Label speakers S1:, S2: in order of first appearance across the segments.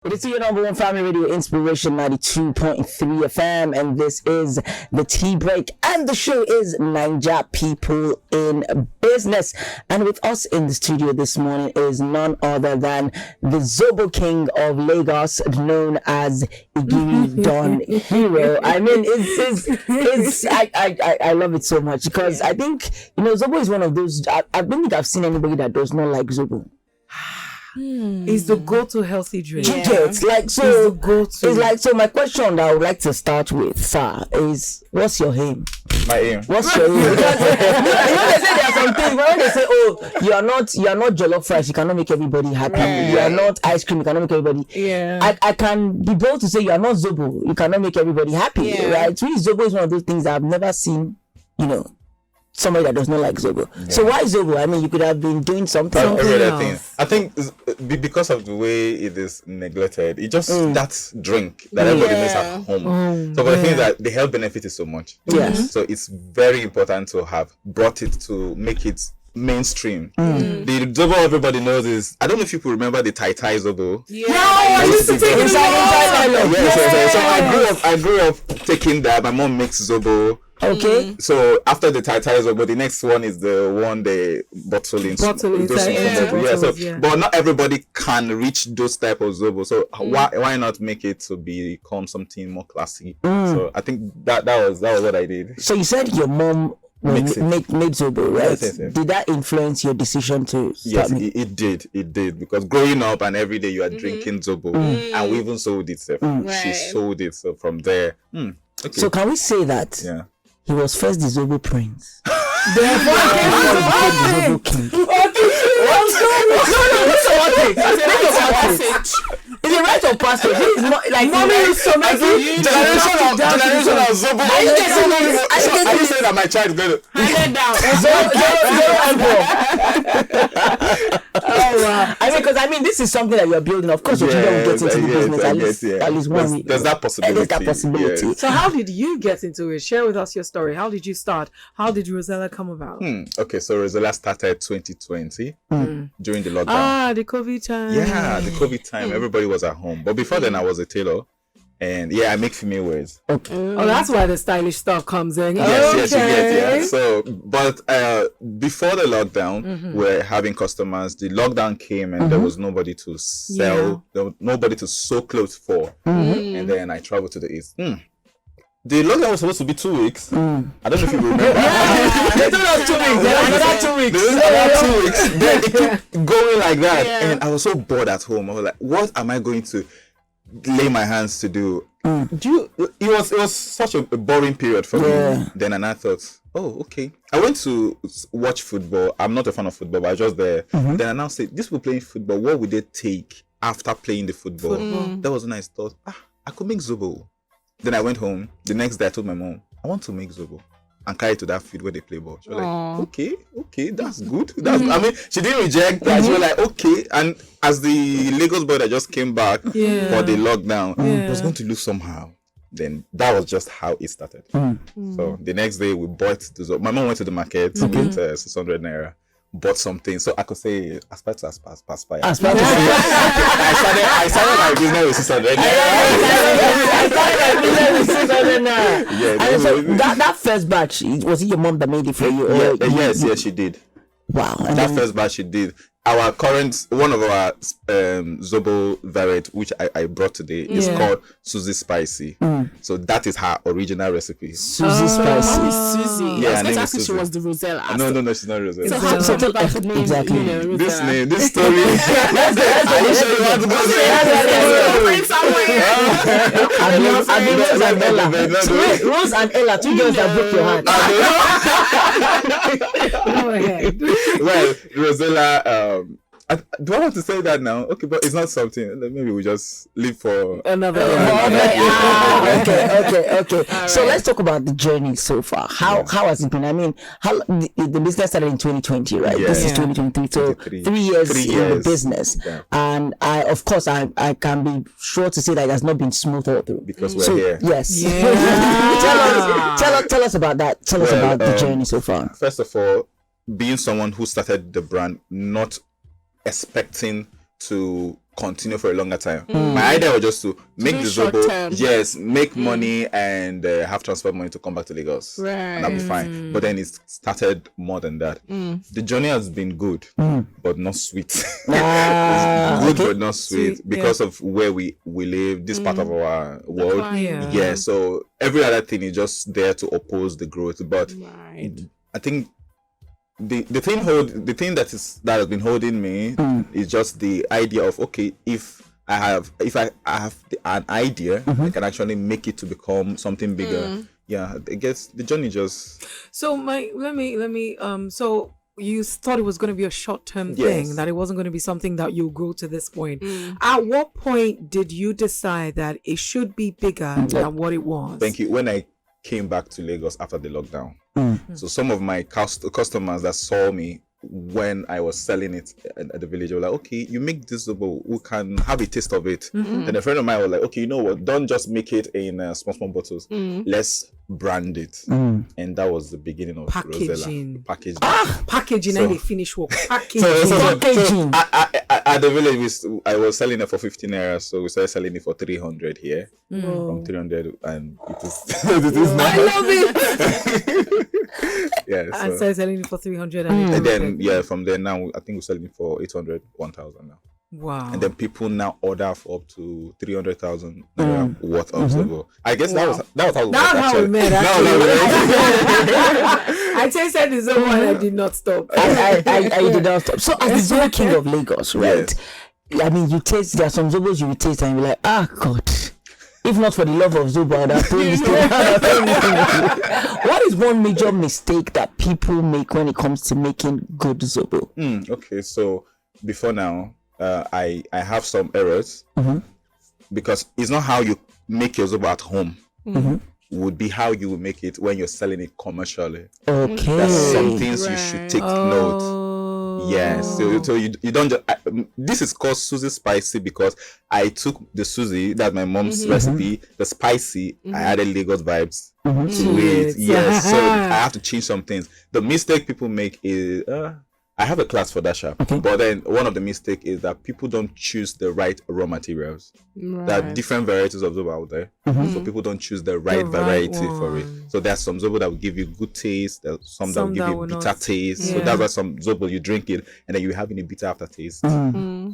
S1: It is your number one family radio inspiration 92.3 FM, and this is the tea break, and the show is Naija People in Business. And with us in the studio this morning is none other than the Zobo King of Lagos, known as 𝐒𝐨𝐧𝐧𝐞𝐜. I mean, I love it so much because I think Zobo is one of those. I don't think I've seen anybody that does not like Zobo.
S2: It's the go-to healthy drink.
S1: Yeah. It's like so.
S2: It's the go-to.
S1: It's like so. My question that I would like to start with, sir, is what's your aim?
S3: My aim.
S1: What's your aim? Because they say there are some things. When they say, "Oh, you are not jollof rice, you cannot make everybody happy.
S2: Right.
S1: You are not ice cream, you cannot make everybody."
S2: Yeah.
S1: I can be bold to say you are not Zobo, you cannot make everybody happy.
S2: Yeah.
S1: Right? Really, Zobo is one of those things I've never seen. Somebody that does not like Zobo. Yeah. So why Zobo? I mean, you could have been doing something else.
S3: I think because of the way it is neglected, it just that drink that everybody makes at home. So but the thing is that the health benefit is so much.
S1: Yes.
S3: So it's very important to have brought it to make it mainstream. The Zobo everybody knows is, I don't know if people remember the Tai Zobo.
S2: Yeah, I used to take it
S3: So I grew up taking that. My mom makes Zobo.
S1: Okay.
S3: So after the Tai Zobo, the next one is the one they bottle in. But not everybody can reach those type of Zobo. So why not make it to become something more classy? So I think that was what I did.
S1: So you said your mom made Zobo, right?
S3: Yes.
S1: Did that influence your decision to start?
S3: Yes, it did, because growing up and every day you are drinking Zobo, and we even sold it. She sold it, so from there. Okay.
S1: So can we say that?
S3: Yeah.
S1: He was first the Zobo Prince.
S2: Therefore,
S1: the Zobo King. It's a rite of passage. It's not like
S2: mommy is so amazing.
S3: Generation of Zobo. I just say that my child is going to
S2: hand it down.
S1: Oh wow! I mean, this is something that you're building. Of course, your children will get into the business at least one.
S3: There's that possibility.
S1: Yes.
S2: So, how did you get into it? Share with us your story. How did you start? How did Rosella come about?
S3: Okay, so Rosella started 2020 during the lockdown.
S2: The COVID time.
S3: Yeah, the COVID time. Everybody was at home, but before then, I was a tailor. And I make female wears.
S1: Okay.
S2: Oh, that's why the stylish stuff comes in.
S3: Yes, you get. So, but before the lockdown, we're having customers. The lockdown came and there was nobody to sell, there was nobody to sew clothes for. And then I traveled to the East. The lockdown was supposed to be 2 weeks. I don't know if you remember.
S1: They told us 2 weeks. Another 2 weeks.
S3: Another 2 weeks. Then it kept going like that. Yeah. And I was so bored at home. I was like, what am I going to lay my hands to do? It was such a boring period for me. Then and I thought, oh, okay. I went to watch football. I'm not a fan of football, but I was just there. Then I now said, these people playing football, what would they take after playing the football? That was when I thought, I could make Zobo. Then I went home. The next day I told my mom, I want to make Zobo and carry it to that field where they play ball. She was like, okay, that's good. I mean, she didn't reject that. She was like, okay. And as the Lagos boy that just came back for the lockdown, it was going to lose somehow. Then that was just how it started. So the next day we bought the Zobo. My mom went to the market with 600 naira. Bought something, so I could say aspire to aspire. I started my business with 600 naira.
S1: That first batch, was it your mom that made it for you?
S3: Yes, she did.
S1: Wow.
S3: That first batch she did. Our current, one of our Zobo variant, which I brought today, is called 𝐒𝐨𝐧𝐧𝐞𝐜 Spicy. So that is her original recipe.
S1: 𝐒𝐨𝐧𝐧𝐶 Spicy.
S4: Susie.
S3: Yeah,
S4: I thought she was the Rosella.
S3: No, she's not Rosella.
S4: So how
S1: So
S4: about the name?
S1: exactly.
S3: This name, this story. Are you sure you want to go
S1: there? Rose and Ella, two girls that broke your heart.
S2: Go ahead.
S3: Well, Rosella, do I want to say that now? Okay, but it's not something. Maybe we just leave for
S2: Another
S1: Okay. So let's talk about the journey so far. How has it been? I mean, the business started in 2020, right?
S3: Yeah.
S1: This is 2023, so 3 years in the business.
S3: Yeah.
S1: And I can be sure to say that it has not been smooth all through.
S3: because we're here.
S1: Yes.
S2: Yeah.
S1: Tell us about that. Tell us about the journey so far.
S3: First of all, being someone who started the brand not expecting to continue for a longer time. My idea was just to make the Zobo, yes, make money and have transfer money to come back to Lagos.
S4: Right.
S3: And that'll be fine. But then it started more than that. The journey has been good, but not sweet. It's good, but not sweet because of where we live, this part of our world. Yeah. So every other thing is just there to oppose the growth. But I think the thing that has been holding me is just the idea of, okay, if I have an idea, I can actually make it to become something bigger. Yeah, I guess the journey just.
S2: So let me so you thought it was going to be a short-term thing, that it wasn't going to be something that you'll grow to this point. At what point did you decide that it should be bigger than what it was?
S3: Thank you. When I came back to Lagos after the lockdown, so some of my customers that saw me when I was selling it at the village were like, okay, you make this Zobo, we can have a taste of it. And a friend of mine was like, okay, you know what, don't just make it in small bottles, let's brand it. And that was the beginning of
S2: packaging.
S3: Rosella.
S2: Packaging,
S3: So-
S2: and they finish work. Packaging.
S3: So at the village, I was selling it for 15 naira, so we started selling it for 300 here. From 300, and it is, it is now.
S2: I love it.
S3: Yeah,
S2: And
S3: so.
S2: started selling it for 300.
S3: And then, from there now, I think we're selling it for 800, 1,000 now.
S2: Wow.
S3: And then people now order for up to 300,000 worth of Zobo. I guess that was how we
S2: That's
S3: met,
S2: how we
S3: actually.
S2: met,
S3: No,
S2: I tasted the Zobo and I did not stop.
S1: I did not stop. So as the Zobo king of Lagos, right?
S3: Yes.
S1: I mean, you taste, there are some Zobos you will taste and you're like, God. If not for the love of Zobo, I'd have thrown this thing. What is one major mistake that people make when it comes to making good Zobo?
S3: Okay, so before now, I have some errors because it's not how you make your Zobo at home. Would be how you will make it when you're selling it commercially.
S1: Okay.
S3: There's some things you should take note. Yes, so you don't just. This is called Susie Spicy because I took the Susie, that's my mom's recipe, the spicy. I added Lagos vibes to it. Yes, so I have to change some things. The mistake people make is I have a class for that shop, but then one of the mistakes is that people don't choose the right raw materials. There are different varieties of Zobo out there, so people don't choose the right variety for it. So there's some Zobo that will give you good taste, there's some that will give you bitter taste. So that's why some Zobo you drink it and then you having a bitter aftertaste.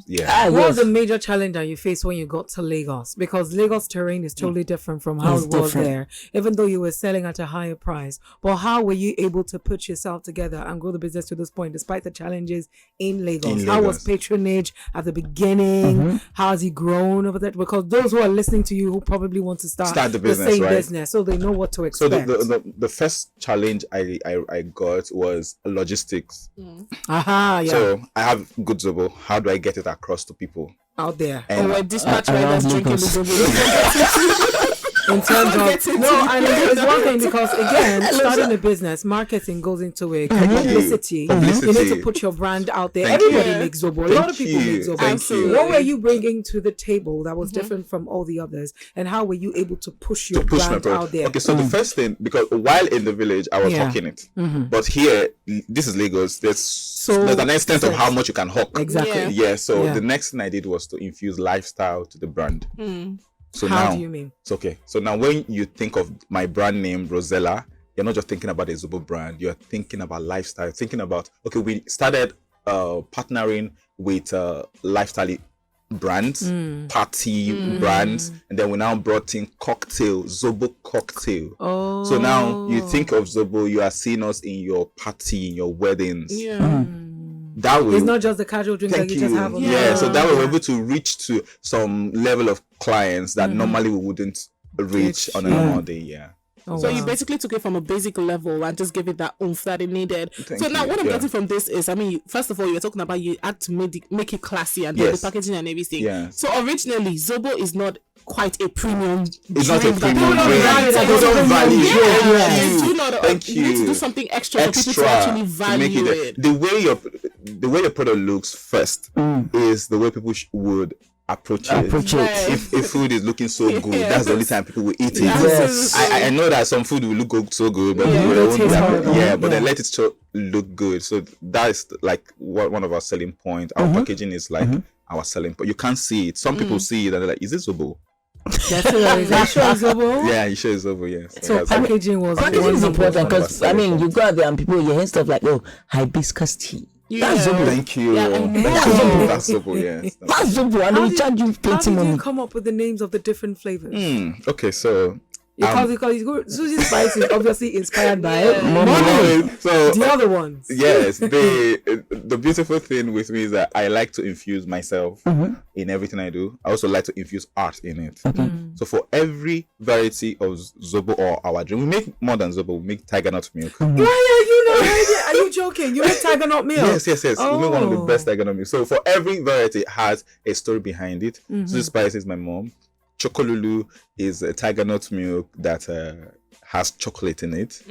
S3: Yeah.
S2: What was the major challenge that you faced when you got to Lagos? Because Lagos terrain is totally different from how it was there, even though you were selling at a higher price. But how were you able to put yourself together and grow the business to this point, despite the challenges in Lagos? How was patronage at the beginning? How has it grown over there? Because those who are listening to you who probably want to start
S3: the business,
S2: same
S3: right?
S2: business, so they know what to
S3: So
S2: expect.
S3: the first challenge I got was logistics.
S2: So
S3: So I have good Zobo. How do I get it across to people?
S2: out there.
S3: And
S4: Or dispatch riders drinking the Zobo.
S2: In terms of it's one thing because again, starting a business, marketing goes into it. Publicity. You need to put your brand out there.
S3: Thank
S2: Everybody
S3: you.
S2: makes Zobo. A lot of people make Zobo.
S3: Thank you.
S2: What were you bringing to the table that was different from all the others, and how were you able to push your
S3: My
S2: brand
S3: product.
S2: out there?
S3: Okay, so the first thing, because while in the village I was hawking it, but here, this is Lagos. There's an extent of how much you can hawk.
S2: Exactly.
S3: Yeah. So the next thing I did was to infuse lifestyle to the brand. So
S2: How
S3: now,
S2: do you mean?
S3: it's okay. So now when you think of my brand name, Rosella, you're not just thinking about a Zobo brand. You're thinking about lifestyle. Thinking about, okay, we started partnering with lifestyle brands, party brands, and then we now brought in cocktail, Zobo cocktail.
S2: Oh.
S3: So now you think of Zobo, you are seeing us in your party, in your weddings. That way,
S2: It's not just the casual drink that
S3: thank
S2: you
S3: you.
S2: just have on
S3: Yeah, so that way we're able to reach to some level of clients that normally we wouldn't reach on a normal day. Yeah.
S2: Oh,
S4: So
S2: wow.
S4: you basically took it from a basic level and just gave it that oomph that it needed.
S3: Thank
S4: So now
S3: you.
S4: what I'm
S3: Yeah.
S4: getting from this is, I mean, first of all, you're talking about you had to make it classy and do the packaging and everything.
S3: Yeah.
S4: So originally, Zobo is not quite a premium.
S3: It's not a
S4: drink that
S3: premium
S4: people
S3: drink.
S4: value that
S3: It's
S4: it's
S3: not value.
S4: Yeah,
S3: Thank
S4: you
S3: you.
S4: know,
S3: Thank
S4: you need to
S3: you.
S4: do something extra for people
S3: Extra
S4: to actually
S3: to
S4: value
S3: make
S4: it.
S3: The way your product looks first is the way people would approach it.
S4: Right.
S3: If food is looking so good,
S4: Yes.
S3: that's the only time people will eat it.
S4: Yes.
S3: I know that some food will look so good, but
S4: Yeah.
S3: people
S2: It'll
S3: won't
S2: taste
S3: be
S2: horrible.
S3: but then let it look good. So that is like one of our selling points. Our packaging is like our selling point. You can't see it. Some people see it and they're like, is it Zobo?
S2: Definitely. Is that sure Zobo?
S3: Yeah, you sure it's Zobo, yes.
S2: So packaging was
S1: Packaging is important because
S3: one of our
S1: you go out there and people you hear stuff like hibiscus tea. That's Zobo.
S3: Thank you.
S4: Yeah, I know.
S3: That's Zobo, yes.
S1: That's Zobo, and we charge you
S2: How
S1: plenty
S2: did
S1: money.
S2: you come up with the names of the different flavors?
S3: Okay, so
S2: Because Susie Spice is obviously inspired by
S3: so
S2: the other ones.
S3: yes, the beautiful thing with me is that I like to infuse myself in everything I do. I also like to infuse art in it. So for every variety of Zobo or our drink, we make more than Zobo. We make tiger nut milk.
S2: Why are you not ready? Are you joking? You make tiger nut milk?
S3: Yes. We make one of the best tiger nut milk. So for every variety, it has a story behind it. Susie Spice is my mom. Chocolulu is a tiger nut milk that has chocolate in it.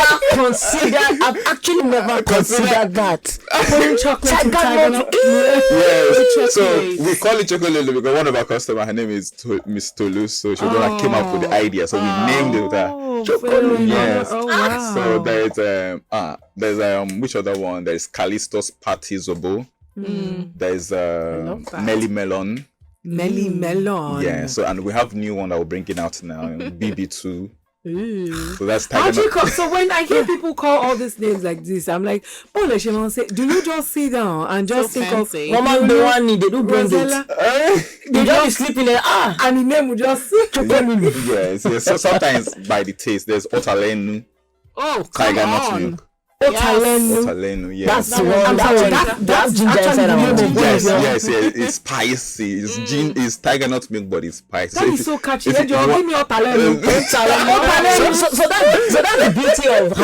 S1: I've actually never considered that.
S2: Putting chocolate in tiger nut milk.
S3: Yes. So we call it Chocolulu because one of our customers, her name is Miss Tolu, so she's the one that came up with the idea. So we named it that. Chocolulu. Yes.
S2: Oh, wow.
S3: So there's which other one? There's Callisto's Party Zobo. There's Melly Melon.
S2: Melly Melon.
S3: Yeah. So and we have new one that we're bringing out now, BB2. So that's
S2: So when I hear people call all these names like this, I'm like, do you just sit down and just think
S4: fancy.
S2: of
S1: Mama, the one they do bring
S2: Rosella?
S1: it. They just sleep in there.
S2: And the name will just
S3: yes. So sometimes by the taste, there's Otalenu, tiger nut milk. Otalenu, yes.
S1: That's the one. That's ginger inside our
S3: Yes. It's spicy. It's tiger nut milk, but it's spicy.
S2: That is so catchy. Give me Otalenu.
S1: So that's the beauty of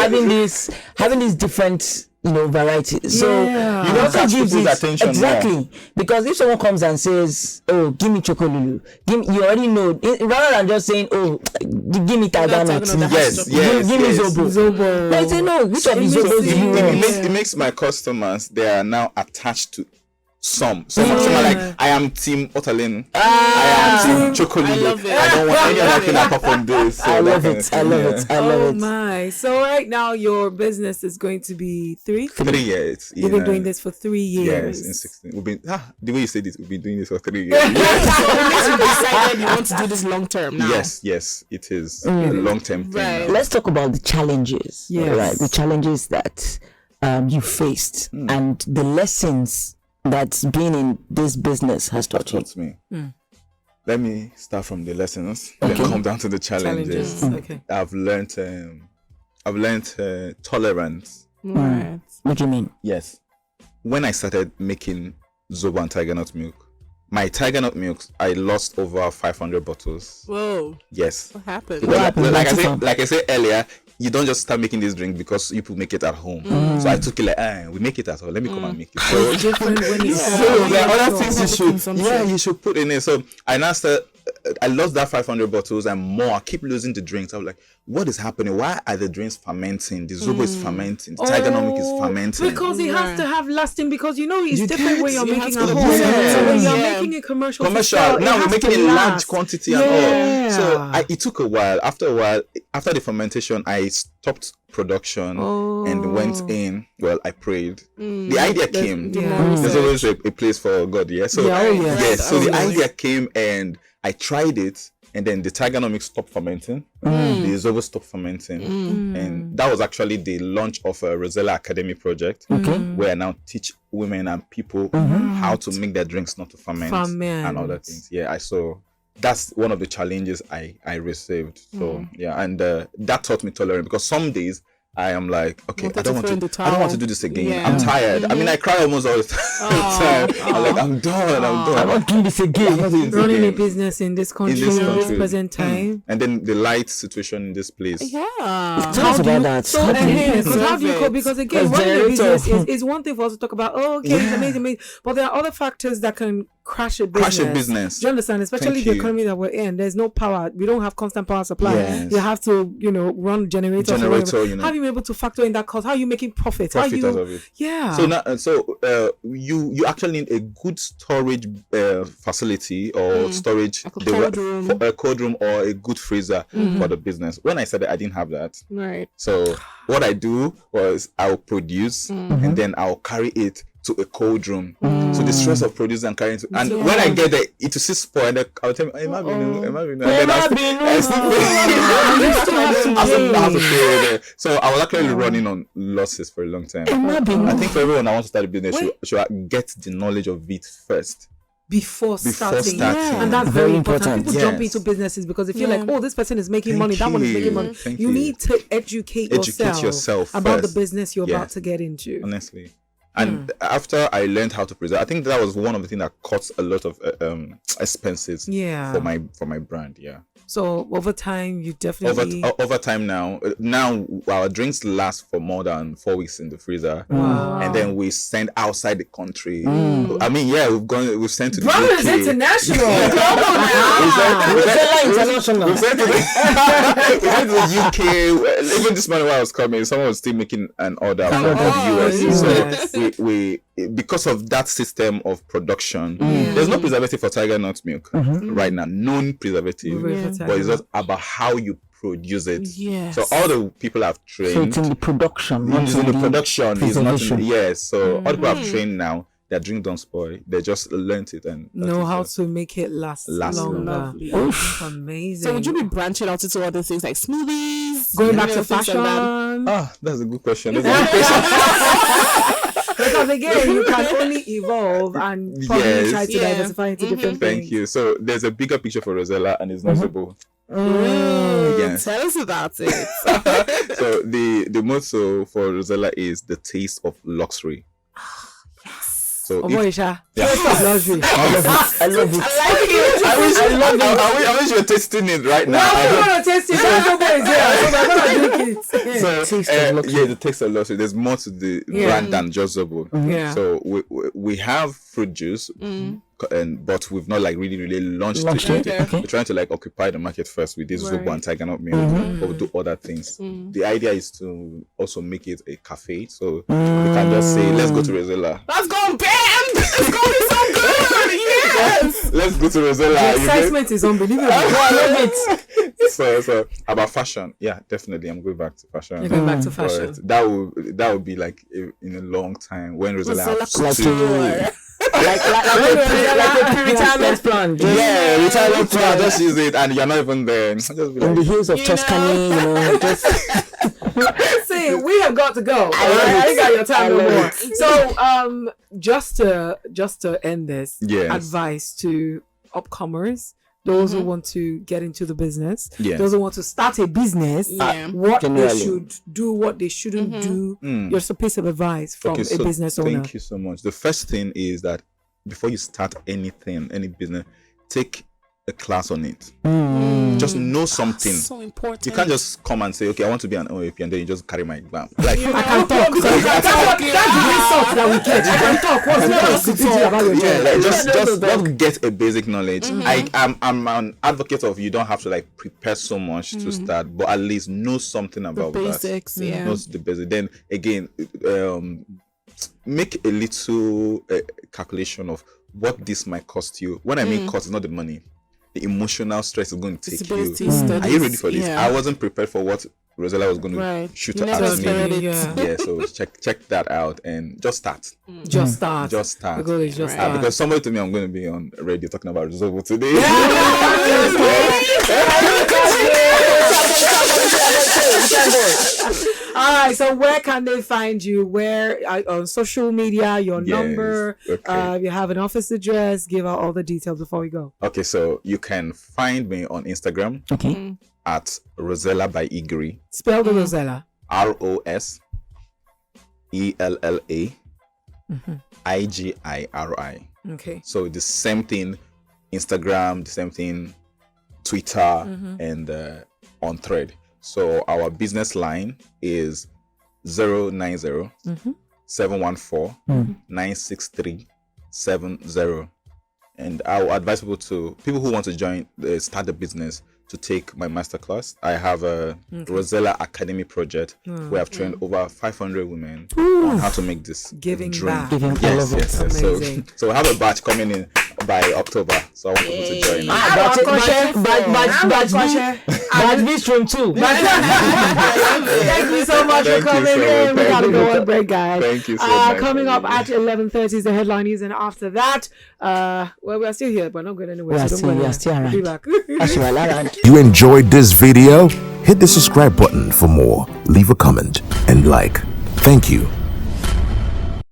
S1: having these different varieties. So
S3: you know that gives it attention
S1: exactly
S3: more.
S1: Because if someone comes and says, "Oh, give me Chocolulu," you already know rather than just saying, "Oh, give me tiger nut."
S3: Yes.
S1: Give me Zobo. They say no. Which of these Zobos do you want?
S3: It makes my customers. They are now attached to some are like, I am team Otalenu. I am team Chocolulu.
S4: I love it.
S3: I don't want any other thing apart from this. So
S1: I love it.
S2: Oh my. So right now your business is going to be 3
S3: years.
S2: You've been doing this for 3 years.
S3: Yes, in 16. We've been the way you said it, we've been doing this for 3 years.
S4: You decided you want to do this long term now.
S3: Yes, it is a long term thing.
S4: Right.
S1: Let's talk about the challenges.
S2: Yes.
S1: Right. The challenges that you faced and the lessons that being in this business has taught you.
S3: Me. Let me start from the lessons, then come down to the challenges.
S2: Okay.
S3: I've learned tolerance.
S4: Right.
S1: What do you mean?
S3: Yes. When I started making Zobo and tiger nut milk, my tiger nut milk, I lost over 500 bottles.
S4: Whoa.
S3: Yes.
S4: What happened?
S3: Like I said earlier, you don't just start making this drink because people make it at home. So I took it like, we make it at home. Let me come and make it. So
S2: It's different when it's
S3: there are other things
S4: consumption.
S3: you should put in it. So I now I lost that 500 bottles and more. I keep losing the drinks. I was like, what is happening? Why are the drinks fermenting? The Zobo is fermenting. The tiger nut milk is fermenting.
S2: Because it has to have lasting. Because it's
S3: You
S2: different
S3: get-
S2: when you're
S3: you
S2: making
S3: have
S2: at
S3: to
S2: home.
S3: do
S2: So
S3: that.
S2: when you're
S4: Yeah.
S2: making a commercial,
S3: Commercial. Now we're making a large quantity and all. So it took a while. After the fermentation, I stopped production and went in. Well, I prayed. The idea came. There's always a place for God. Yeah. So yes. So the idea came and I tried it. And then the tiger nut milk stopped fermenting. The Zobo stopped fermenting. And that was actually the launch of a Rosella Academy project where I now teach women and people how to make their drinks not to ferment and other things. Yeah, I saw that's one of the challenges I received. So and that taught me tolerance because some days I am like, okay, I don't want to do this again.
S4: Yeah.
S3: I'm tired. I mean, I cry almost all the time. I'm like, I'm done.
S1: I won't do this again.
S2: running a business in this country at this present time.
S3: And then the light situation in this place.
S4: Yeah.
S1: Tell us about that.
S2: So how do you cope? Because again, running a business is one thing for us to talk about. Oh, okay, it's amazing. But there are other factors that can crash a business. Do you understand? Especially the economy that we're in. There's no power. We don't have constant power supply.
S3: Yes.
S2: You have to, run generators.
S3: Generator,
S2: Have you you able to factor in that cost? How are you making profit? How
S3: Profit
S2: you?
S3: out of it.
S2: Yeah.
S3: So now, you actually need a good storage facility or storage
S4: Like a cold room.
S3: a cold room or a good freezer for the business. When I said that, I didn't have that.
S4: Right.
S3: So what I do was I'll produce and then I'll carry it to a cold room. So the stress of producing and carrying and when I get there, it will still spoil. And I'll tell me, am I being and then I have to pay there. So I was actually running on losses for a long time. I think for everyone I want to start a business should get the knowledge of it first.
S2: Before starting.
S3: Yeah.
S2: And that's very important. People jump
S3: Yes.
S2: into businesses because they feel like, oh, this person is making money, that
S3: Thank
S2: one is making
S3: you.
S2: money.
S3: Thank
S2: You
S3: you.
S2: need to educate yourself about
S3: first.
S2: the business you're about
S3: Yes.
S2: to get into.
S3: Honestly. And after I learned how to present, I think that was one of the things that cuts a lot of expenses
S2: Yeah.
S3: for my brand. Yeah.
S2: So over time, you definitely
S3: Over time now our drinks last for more than 4 weeks in the freezer.
S2: Wow.
S3: And then we send outside the country. I mean, yeah, we've sent to the
S2: Brother is
S3: UK.
S2: international.
S1: International.
S3: We sent to the UK. Even this morning while I was coming, someone was still making an order from the US.
S2: yes.
S3: So we because of that system of production, there's no preservative for tiger nut milk right now. No preservative, but it's just about how you produce it.
S4: Yes.
S3: So all the people I've
S1: So it's
S3: trained,
S1: in the production, not
S3: is in the production, is not in
S1: preservation.
S3: yes. So all the people I've trained now, their drink don't spoil. They just learnt it and that
S2: Know
S3: is
S2: how
S3: it.
S2: to make it last longer.
S4: Lovely.
S2: That's amazing.
S4: So would you be branching out into other things like smoothies?
S2: going back
S4: you
S2: to
S4: know, things
S2: fashion?
S4: like that?
S3: Ah, that's a good question. That's a good question.
S2: Because again, you can only evolve and probably
S3: Yes.
S2: try to diversify into different things.
S3: Thank you. So there's a bigger picture for Rosella, and it's not Zobo. Yes.
S4: Tell us about it.
S3: So the motto for Rosella is the taste of luxury. So
S2: Oh
S3: if-
S2: boy, Isha.
S3: Yeah.
S2: Taste of luxury.
S1: I love it.
S3: I wish you were tasting it right now.
S2: Now
S3: I
S2: I'm
S3: don't-
S2: gonna taste it. Now boy is here, so I'm gonna drink it.
S3: So,
S1: Taste of luxury.
S3: yeah, the taste of luxury. There's more to the brand than just Zobo.
S2: Yeah.
S3: So we have fruit juice, but we've not like really launched
S1: Launched
S3: it.
S1: it, okay.
S3: We're trying to like occupy the market first with this Zobo and Tiger Nut Milk, but we'll do other things. The idea is to also make it a cafe, so we can just say, let's go to Rosella.
S4: Let's go, bam! It's gonna be so good! Yes!
S3: Let's go to Rosella.
S2: The
S3: you get-
S2: excitement is unbelievable.
S1: I love it.
S3: so about fashion, yeah, definitely I'm going back to fashion.
S2: You're going back to
S3: But
S2: fashion.
S3: that would be like in a long time when Rosella has
S4: Rosella
S3: to
S4: Couture.
S1: like a pre-retirement plan. Just
S3: yeah, retirement plan, just use it and you're not even there. Just be
S1: in the
S3: like,
S1: hills of Tuscany, just
S2: See, we have got to go. I ain't got your time no more. So, just to end this,
S3: Yes.
S2: advice to upcomers, those who want to get into the business,
S3: Yes.
S2: those who want to start a business,
S4: Yeah.
S2: what
S1: Generally.
S2: they should do, what they shouldn't do. Your piece of advice from
S3: okay,
S2: a
S3: so
S2: business owner.
S3: thank you so much. The first thing is that before you start anything, any business, take a class on it. Just know something.
S4: So important.
S3: You can't just come and say, okay, I want to be an OAP, and then you just carry my exam. Like,
S2: I can talk. That's the result that we get. I can talk. What's the big about your
S3: yeah,
S2: job?
S3: like, just get a basic knowledge. I'm an advocate of you don't have to like prepare so much to start, but at least know something about
S4: basics,
S3: that.
S4: yeah.
S3: Know the basic. Then again, make a little calculation of what this might cost you. When I mean cost, it's not the money. The emotional stress is going to take
S4: Disability
S3: you.
S4: studies,
S3: Are you ready for this?
S4: yeah.
S3: I wasn't prepared for what Rosella was going to
S4: Right.
S3: shoot
S4: You
S3: at
S4: never
S3: me.
S4: expected it.
S2: Yeah.
S3: Yeah, so check that out and just start.
S2: Just start.
S3: Just start.
S2: The goal is just
S4: Right.
S2: start.
S3: Because somebody told me I'm going to be on radio talking about Zobo today.
S2: All right. So where can they find you? Where on social media? Your
S3: Yes,
S2: number.
S3: okay.
S2: If you have an office address, give out all the details before we go.
S3: Okay, so you can find me on Instagram
S1: okay.
S3: at Rosella by 𝐒𝐿𝐴,
S2: Spell the Rosella.
S3: ROSELLAIGIRI.
S2: Okay.
S3: So the same thing, Instagram, the same thing, Twitter, and on Thread. So our business line is 090 714 96370. And I will advise people who want to join, start the business, to take my masterclass. I have a Rosella Academy project where I've trained over 500 women on how to make this
S2: Giving
S3: drink.
S2: back.
S3: Yes.
S2: Amazing.
S3: So we have a batch coming in by October. So I want people to join us.
S1: Batch B stream 2.
S2: Thank you so much for coming in. We gotta go on break, guys.
S3: Thank you so much.
S2: Coming up at 11:30 is the headline news, and after that, well, we are still here, but not going anywhere.
S1: We are still around.
S2: Be back.
S5: You enjoyed this video? Hit the subscribe button for more. Leave a comment and like. Thank you.